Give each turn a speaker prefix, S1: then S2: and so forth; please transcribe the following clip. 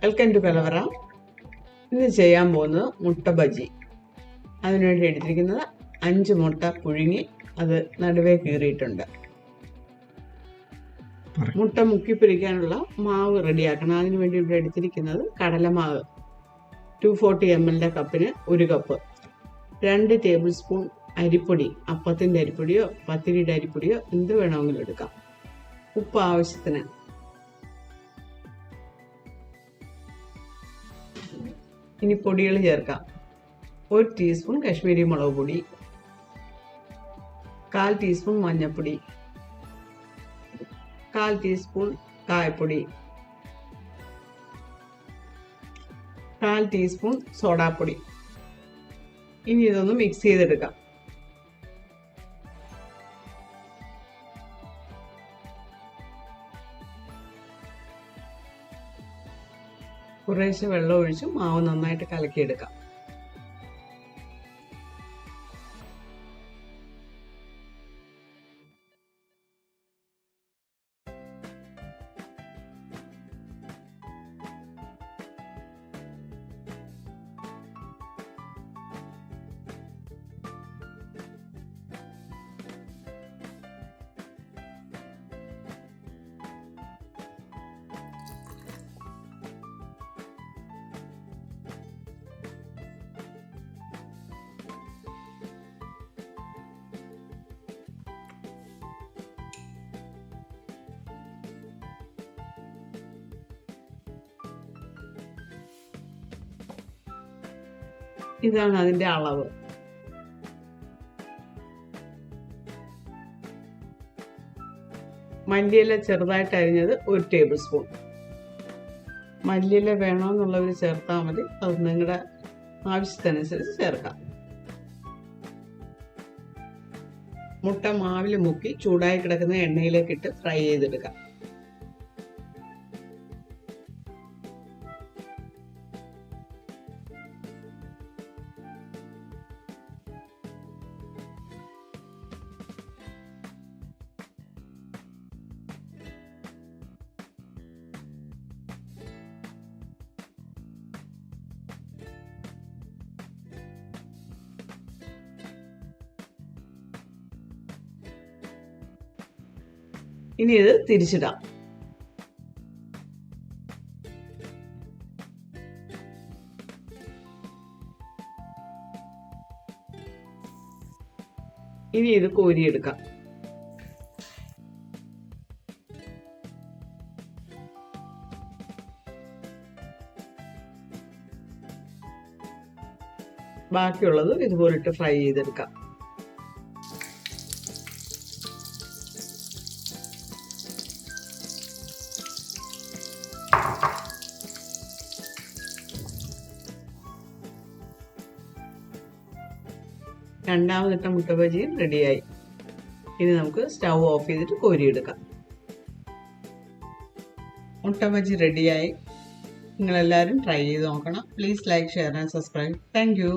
S1: Welcome to കലവറ. ഇന്ന് ചെയ്യാൻ പോകുന്നത് മുട്ട ബജി. അതിനുവേണ്ടി എടുത്തിരിക്കുന്നത് 5 മുട്ട പുഴുങ്ങി അത് നടുവേ കീറിയിട്ടുണ്ട്. മുട്ട മുക്കി പിടിക്കാനുള്ള മാവ് റെഡിയാക്കണം. അതിനു വേണ്ടി ഇവിടെ എടുത്തിരിക്കുന്നത് കടലമാവ് 240 ml കപ്പിന് 1 കപ്പ്, 2 ടേബിൾ സ്പൂൺ അരിപ്പൊടി, അപ്പത്തിൻ്റെ അരിപ്പൊടിയോ പത്തിരിയുടെ അരിപ്പൊടിയോ എന്ത് വേണമെങ്കിലും എടുക്കാം. ഉപ്പ് ആവശ്യത്തിന്. ഇനി പൊടികൾ ചേർക്കാം. 1 ടീസ്പൂൺ കാശ്മീരി മുളക് പൊടി, 1/4 ടീസ്പൂൺ മഞ്ഞൾപ്പൊടി, 1/4 ടീസ്പൂൺ കായപ്പൊടി, 1/4 ടീസ്പൂൺ സോഡാപ്പൊടി. ഇനി ഇതൊന്ന് മിക്സ് ചെയ്തെടുക്കാം. കുറേശ്ശെ വെള്ളം ഒഴിച്ച് മാവ് നന്നായിട്ട് കലക്കിയെടുക്കാം. ഇതാണ് അതിൻ്റെ അളവ്. മല്ലിയില ചെറുതായിട്ട് അരിഞ്ഞത് 1 ടേബിൾ സ്പൂൺ. മല്ലിയില വേണമെന്നുള്ളവർ ചേർത്താൽ മതി, അത് നിങ്ങളുടെ ആവശ്യത്തിനനുസരിച്ച് ചേർക്കാം. മുട്ട മാവിൽ മുക്കി ചൂടായി കിടക്കുന്ന എണ്ണയിലേക്ക് ഇട്ട് ഫ്രൈ ചെയ്തെടുക്കാം. ഇനി ഇത് തിരിച്ചിടാം. ഇനി ഇത് കോരിയെടുക്കാം. ബാക്കിയുള്ളത് ഇതുപോലിട്ട് ഫ്രൈ ചെയ്തെടുക്കാം. രണ്ടാമതിട്ട മുട്ട ബജിയും റെഡിയായി. ഇനി നമുക്ക് സ്റ്റൗ ഓഫ് ചെയ്തിട്ട് കോരിയെടുക്കാം. മുട്ട ബജി റെഡിയായി. നിങ്ങളെല്ലാവരും ട്രൈ ചെയ്ത് നോക്കണം. Please like, share and subscribe. Thank you.